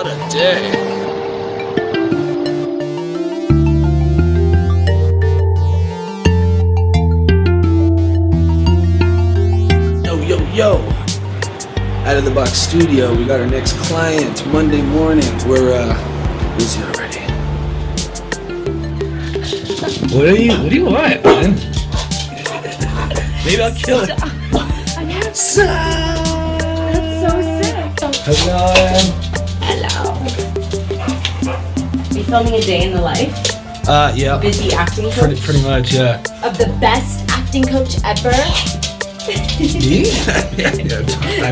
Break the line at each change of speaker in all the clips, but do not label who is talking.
What a day. Yo, out of the box studio, we got our next client Monday morning. We're busy already. What do you want, man? Maybe I'll kill it.
That's so sick.
How's it going?
Hello. Are you filming a day in the life?
Yeah.
Busy acting coach?
Pretty much, yeah.
Of the best acting coach ever?
I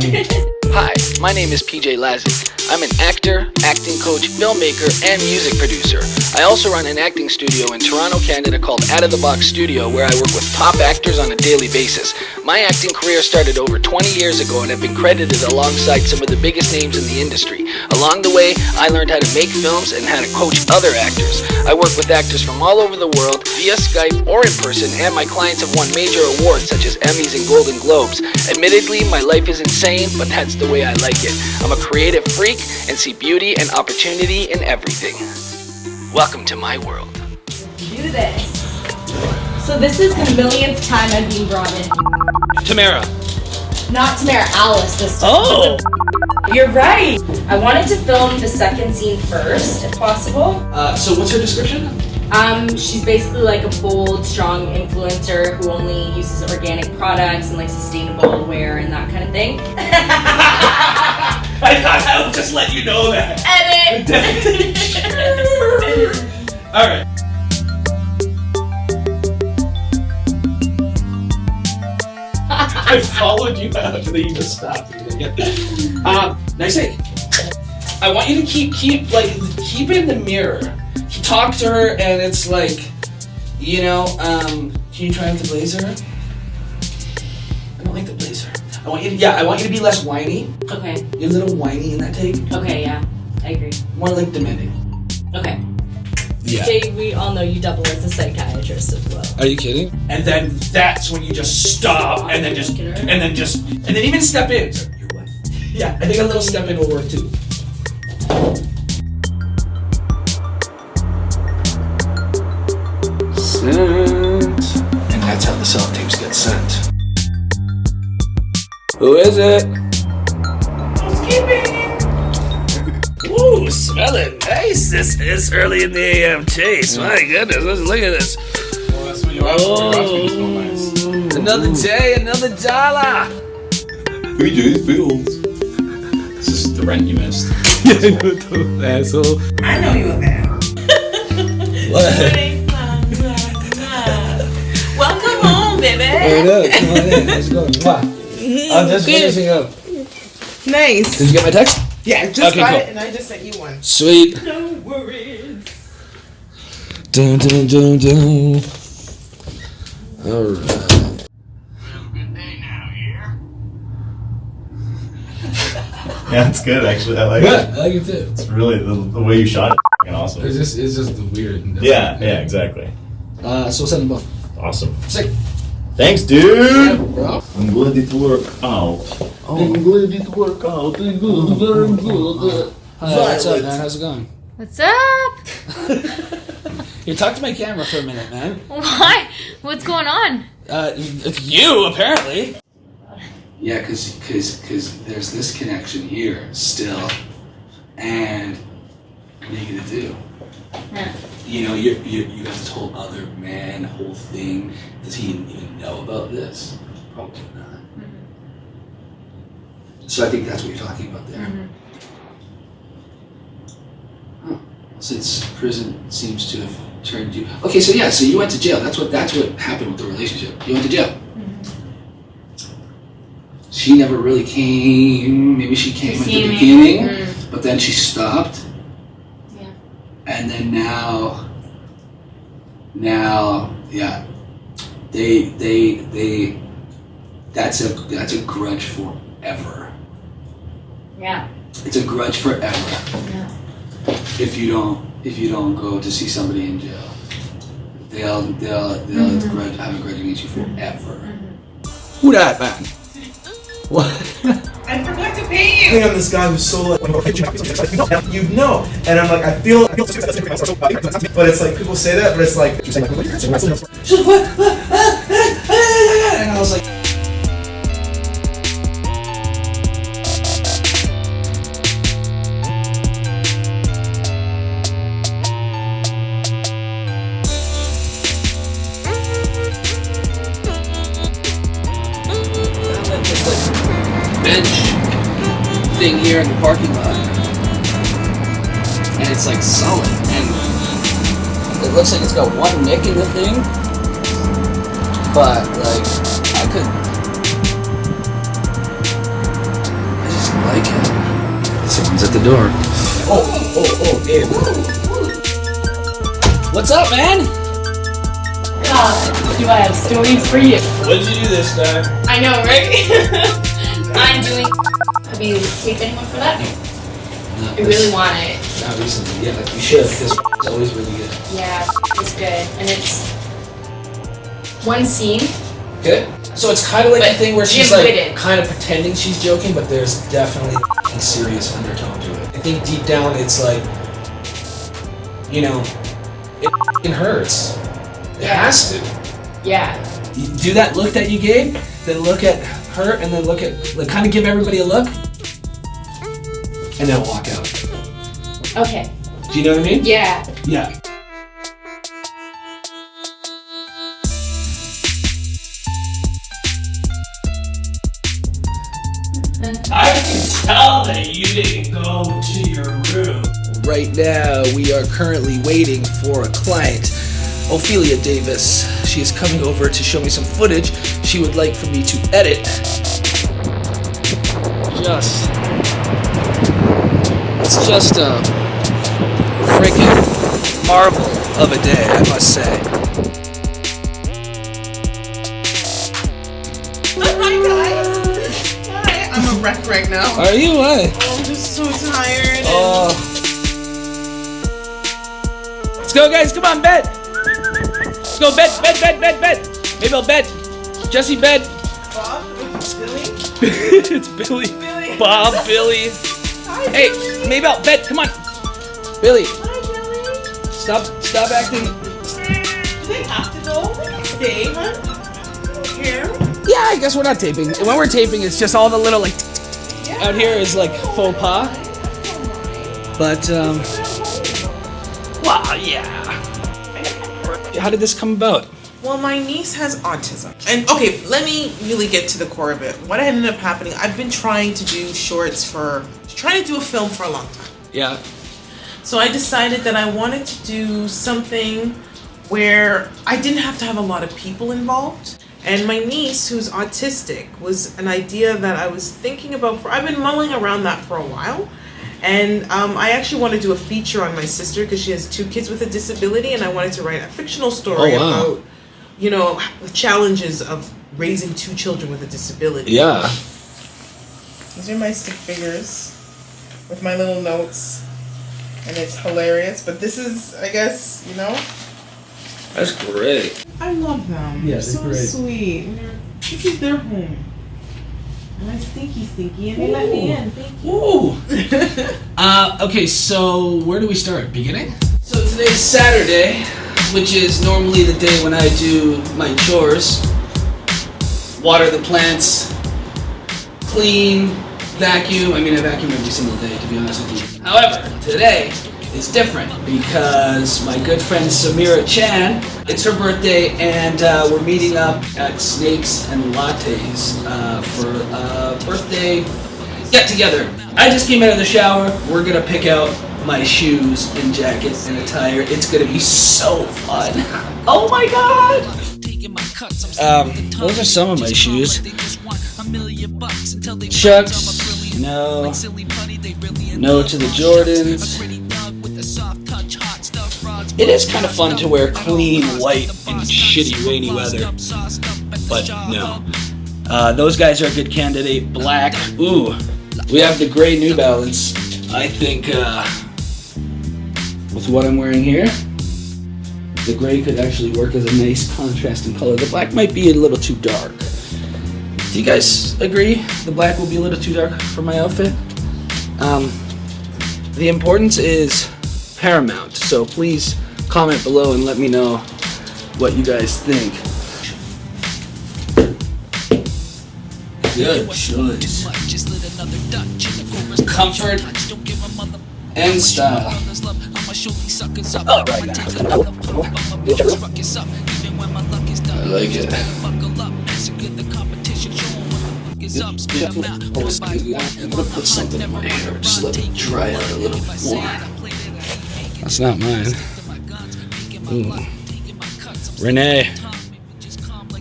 mean, hi, my name is PJ Lazic. I'm an actor, acting coach, filmmaker, and music producer. I also run an acting studio in Toronto, Canada called Out of the Box Studio, where I work with top actors on a daily basis. My acting career started over 20 years ago, and I've been credited alongside some of the biggest names in the industry. Along the way, I learned how to make films and how to coach other actors. I work with actors from all over the world via Skype or in person, and my clients have won major awards such as Emmys and Golden Globes. Admittedly, my life is insane, but that's the way I like it. I'm a creative freak and see beauty and opportunity in everything. Welcome to my world.
Do this. So this is the millionth time I'm being brought in.
Tamara.
Not Tamara, Alice this time.
Oh!
You're right. I wanted to film the second scene first, if possible.
So what's her description?
She's basically like a bold, strong influencer who only uses organic products and like sustainable wear and that kind of thing.
I thought I would just let you know that.
Edit!
Alright. I followed you out and then you just stopped. Nice thing. I want you to keep it in the mirror. Talk to her and it's like, you know, can you try on the blazer? I don't like the blazer. I want you to be less whiny.
Okay.
You're a little whiny in that take.
Okay, yeah. I agree.
More like demanding.
Okay.
Yeah.
Jay, we all know you double as a psychiatrist as well.
Are you kidding? And then that's when you just stop and then even step in. So, you're what? Yeah, I think a little step in will work too. Sent. And that's how the self-tapes get sent. Who is it? Housekeeping! Ooh, smelling nice. This is early in the AM chase. My goodness, let's look at this.
Well, that's what you asked for. You asked me to smell nice.
Another day, another dollar.
PJ's Fields. This is the rent you missed.
Asshole.
I know you were there.
What?
Welcome home, baby.
Hey, look, come on in. How's it going? Mwah. I'm just finishing up.
Nice.
Did you get my text?
Yeah, just
Okay,
got
cool.
it, and I just sent you one.
Sweet.
No worries.
Dun dun dun dun. Alright.
Good day now, here. Yeah, it's good actually. I like
Yeah,
it.
I like it too.
It's really the way you shot it. F***ing awesome.
It's just weird. And
Yeah, exactly.
So send them both.
Awesome.
Sick.
Thanks, dude.
Yeah, bro.
I'm glad it worked out. I'm glad it worked out. Very good.
Hi, what's up, man? How's it going?
What's up?
Here, talk to my camera for a minute, man.
Why? What's going on?
It's you, apparently. Yeah, cause there's this connection here still, and what are you gonna do?
Yeah.
You know, you got this whole other man, whole thing. Does he even know about this? Probably not.
Mm-hmm.
So I think that's what you're talking about there.
Mm-hmm.
Huh. Since prison seems to have turned you. Okay, so yeah, so you went to jail. That's what happened with the relationship. You went to jail.
Mm-hmm.
She never really came. Maybe she came at the
me.
beginning,
Mm.
but then she stopped.
Yeah.
And then now, yeah, they. That's a grudge forever.
Yeah.
It's a grudge forever.
Yeah.
If you don't go to see somebody in jail, they'll have a grudge against you forever. Who that, man? What?
I forgot to Hey,
I'm this guy who's so like, you know, and I'm like, I feel, but it's like people say that, but it's like, she's like, what? And I was like.
Bench thing here in the parking lot, and it's like solid, and it looks like it's got one nick in the thing, but like I just like it. Someone's at the door. Oh, Gabe. What's up, man?
God, do I have stories for you?
What did you do this time?
I know, right? I'm doing. Have you taped anyone for that? I really want it.
Not recently, yeah, like you should, because it's always really good.
Yeah, it's good, and it's one scene.
Good. So it's kind of like
But
the thing where she's like
dim-witted.
kind of pretending she's joking, but there's definitely a serious undertone to it. I think deep down it's like, you know, it hurts. It
Yeah.
has to.
Yeah.
You do that look that you gave, then look at her, and then look at, like, kind of give everybody a look, and then walk out.
Okay.
Do you know what I mean?
Yeah.
Yeah.
I can tell that you didn't go to your room.
Right now, we are currently waiting for a client, Ophelia Davis. She is coming over to show me some footage she would like for me to edit. It's just a freaking marvel of a day, I must say.
Hi guys. Hi. I'm a wreck right now.
Are you? Why?
I'm just so tired.
Oh. Let's go, guys. Come on, bed. Let's go, bed. Maybe I'll bed. Jesse, bed.
Bob, Billy.
It's Billy.
Billy.
Bob, Billy.
Hi,
Hey,
Billy.
maybe I'll bed. Come on. Billy,
Hi, Billy.
stop acting.
Do they have to go? Stay, huh? Here.
Yeah, I guess we're not taping. When we're taping, it's just all the little, like,
Yeah.
out here is like faux pas. But, wow, yeah. How did this come about?
Well, my niece has autism. And okay, let me really get to the core of it. What ended up happening, I've been trying to do trying to do a film for a long time.
Yeah.
So I decided that I wanted to do something where I didn't have to have a lot of people involved. And my niece, who's autistic, was an idea that I was thinking about I've been mulling around that for a while. And I actually want to do a feature on my sister because she has 2 kids with a disability, and I wanted to write a fictional story about, you know, the challenges of raising 2 children with a disability.
Yeah.
These are my stick figures with my little notes, and it's hilarious. But this is, I guess, you know,
That's great.
I love them.
Yeah,
they're so
they're great.
sweet. This is their home. And I'm stinky, and they let me in. Thank you.
Ooh. Okay, so where do we start? Beginning? So today's Saturday, which is normally the day when I do my chores. Water the plants, clean, vacuum. I mean, I vacuum every single day, to be honest with you. However, today is different because my good friend Samira Chan, it's her birthday, and we're meeting up at Snakes and Lattes for a birthday get-together. I just came out of the shower. We're gonna pick out my shoes and jackets and attire. It's gonna be so fun. Oh my god! Those are some of my shoes. Chucks, no. No to the Jordans. It is kind of fun to wear clean white in shitty rainy weather, but no. Those guys are a good candidate. Black, ooh. We have the gray New Balance. I think with what I'm wearing here, the gray could actually work as a nice contrasting color. The black might be a little too dark. Do you guys agree the black will be a little too dark for my outfit? The importance is paramount, so please comment below and let me know what you guys think. Good choice. Comfort and style. Alright. I like it. I'm gonna put something in my hair, just let it dry out a little bit more. That's not mine. Ooh. Renee.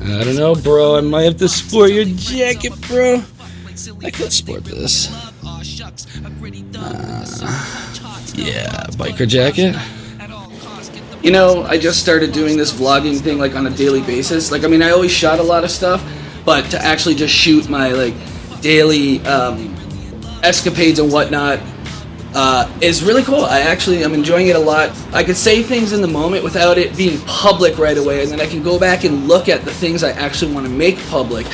I don't know, bro. I might have to sport your jacket, bro. I could sport this. Yeah, biker jacket. You know, I just started doing this vlogging thing like on a daily basis. Like, I mean, I always shot a lot of stuff, but to actually just shoot my like daily escapades and whatnot is really cool. I actually am enjoying it a lot. I could say things in the moment without it being public right away, and then I can go back and look at the things I actually want to make public.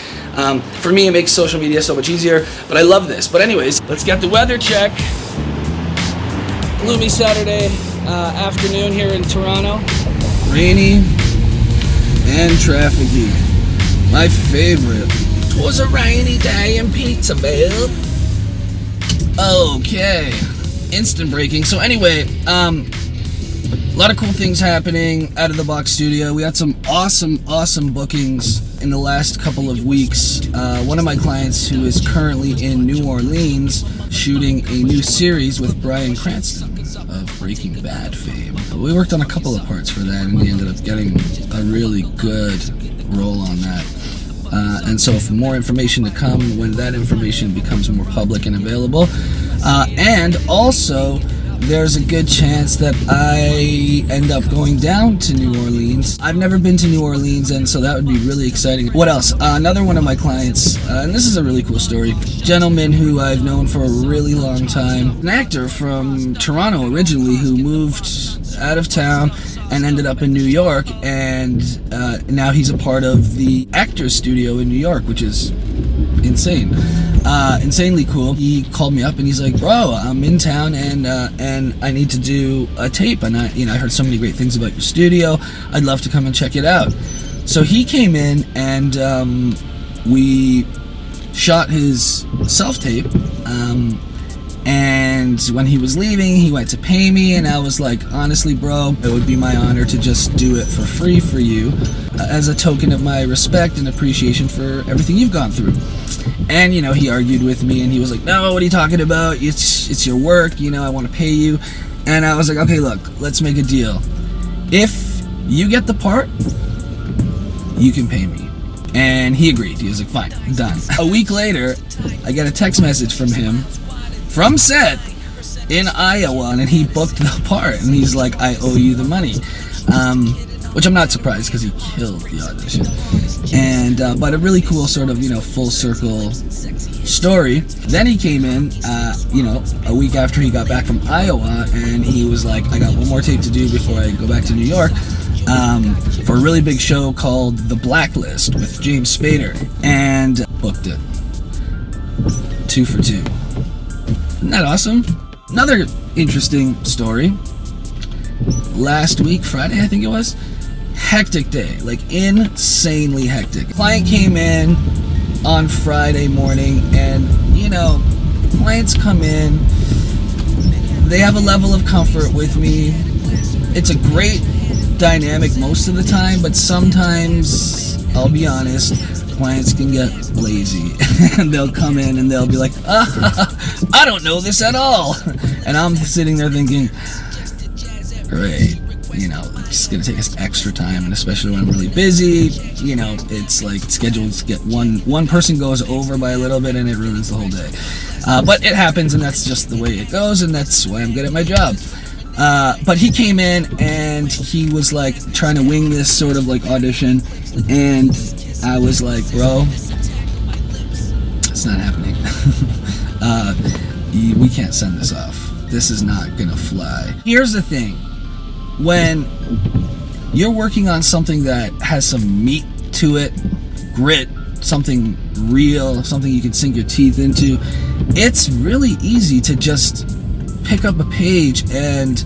For me, it makes social media so much easier, but I love this. But anyways, let's get the weather check. Gloomy Saturday afternoon here in Toronto. Rainy and trafficy. My favorite. 'Twas a rainy day in Pizzaville. Okay. Instant breaking. So anyway, a lot of cool things happening out of the box studio. We had some awesome bookings in the last couple of weeks. One of my clients who is currently in New Orleans shooting a new series with Bryan Cranston of Breaking Bad fame. We worked on a couple of parts for that, and we ended up getting a really good role on that. And so for more information to come when that information becomes more public and available. And also, there's a good chance that I end up going down to New Orleans. I've never been to New Orleans, and so that would be really exciting. What else? Another one of my clients, and this is a really cool story, gentleman who I've known for a really long time, an actor from Toronto originally who moved out of town and ended up in New York, and now he's a part of the Actors Studio in New York, which is insane. Insanely cool. He called me up and he's like, "Bro, I'm in town and I need to do a tape, and I heard so many great things about your studio. I'd love to come and check it out." So he came in and we shot his self-tape. And when he was leaving, he went to pay me, and I was like, honestly, bro, it would be my honor to just do it for free for you as a token of my respect and appreciation for everything you've gone through. And, he argued with me, and he was like, no, what are you talking about? It's your work, I want to pay you. And I was like, okay, look, let's make a deal. If you get the part, you can pay me. And he agreed. He was like, fine, done. A week later, I get a text message from him from set in Iowa, and he booked the part, and he's like, I owe you the money, which I'm not surprised because he killed the audition. And but a really cool sort of full circle story. Then he came in a week after he got back from Iowa, and he was like, I got one more tape to do before I go back to New York for a really big show called The Blacklist with James Spader, and booked it 2 for 2. Isn't that awesome? Another interesting story. Last week, Friday, I think it was, hectic day, like insanely hectic. Client came in on Friday morning, and clients come in, they have a level of comfort with me. It's a great dynamic most of the time, but sometimes, I'll be honest, clients can get lazy and they'll come in and they'll be like, I don't know this at all. And I'm sitting there thinking, great, it's gonna take us extra time, and especially when I'm really busy, it's like scheduled to get one person goes over by a little bit and it ruins the whole day. But it happens, and that's just the way it goes, and that's why I'm good at my job. But he came in and he was like trying to wing this sort of like audition, and I was like, bro, it's not happening. We can't send this off. This is not gonna fly. Here's the thing. When you're working on something that has some meat to it, grit, something real, something you can sink your teeth into, it's really easy to just pick up a page and,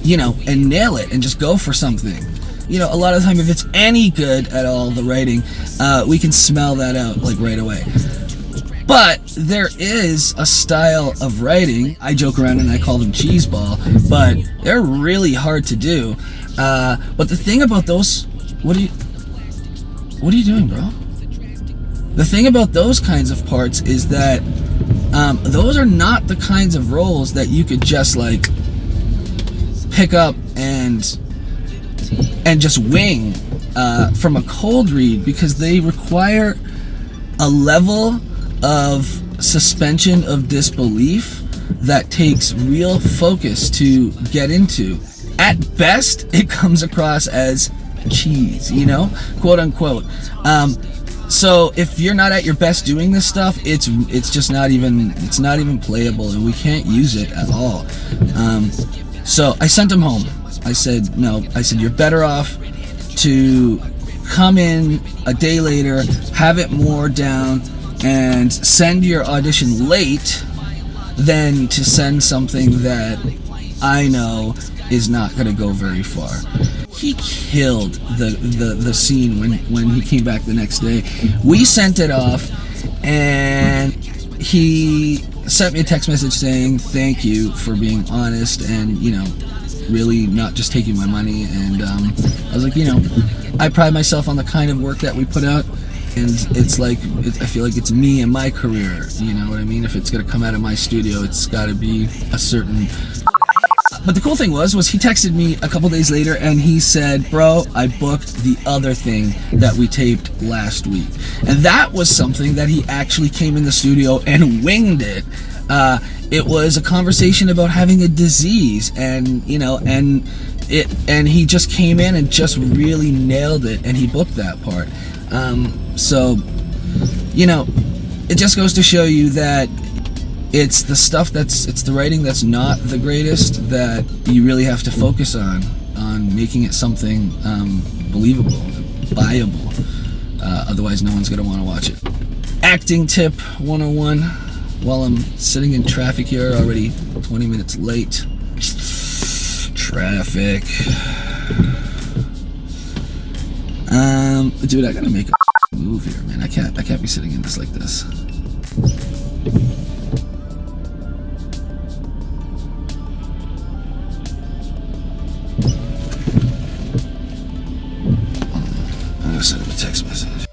you know, and nail it and just go for something. You know, a lot of the time, if it's any good at all, the writing, we can smell that out like right away. But there is a style of writing, I joke around and I call them cheeseball, but they're really hard to do. But the thing about those, what are you doing, bro? The thing about those kinds of parts is that those are not the kinds of roles that you could just like pick up and just wing from a cold read, because they require a level of suspension of disbelief that takes real focus to get into. At best, it comes across as cheese, you know, quote unquote. So if you're not at your best doing this stuff, it's just not even playable, and we can't use it at all. So I sent him home. I said, no, you're better off to come in a day later, have it more down, and send your audition late than to send something that I know is not going to go very far. He killed the scene when he came back the next day. We sent it off, and he sent me a text message saying thank you for being honest and, you know, really not just taking my money. And I was like, you know, I pride myself on the kind of work that we put out, and it's like, I feel like it's me and my career, you know what I mean? If it's gonna come out of my studio, it's gotta be a certain... But the cool thing was he texted me a couple days later and he said, bro, I booked the other thing that we taped last week. And that was something that he actually came in the studio and winged it. It was a conversation about having a disease, and, you know, and he just came in and just really nailed it, and he booked that part. So, you know, it just goes to show you that it's the writing that's not the greatest that you really have to focus on making it something believable, viable. Otherwise, no one's going to want to watch it. Acting tip 101. While I'm sitting in traffic here, already 20 minutes late. Traffic. Dude, I gotta make a move here, man. I can't be sitting in this like this. I'm gonna send him a text message.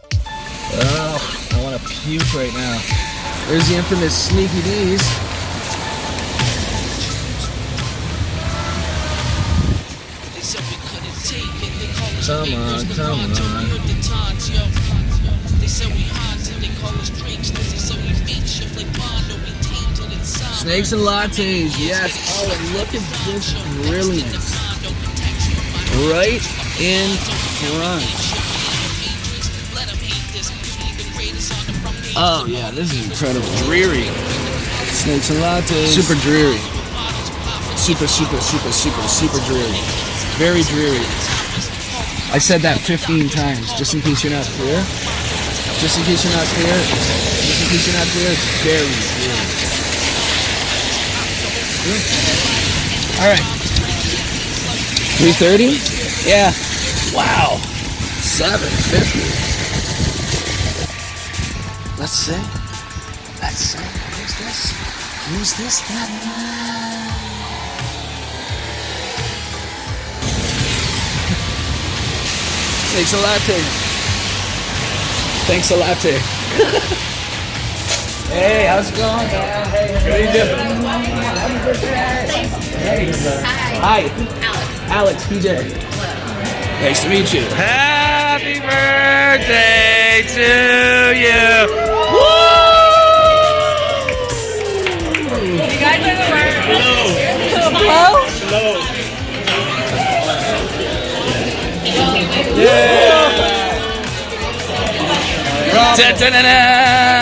Oh, I wanna puke right now. There's the infamous Sneaky D's. Come on. Snakes and lattes, yes. Oh, and look at this brilliance. Right in front. Oh yeah, this is incredible. Dreary. Snakes and lattes. Super dreary. Super dreary. Very dreary. I said that 15 times, just in case you're not clear. Just in case you're not clear. It's very dreary. Alright. 3:30? Yeah. Wow. 7:50. Let's see. Who's this? Thanks a latte. Thanks a latte. Hey, how's it going, man? Hey, how you doing? Hey. Hi. Alex, PJ. Hello. Nice to meet you. Happy birthday to you. Woo! You guys are the first. Hello? Hello. Yeah. Da-da-da-da.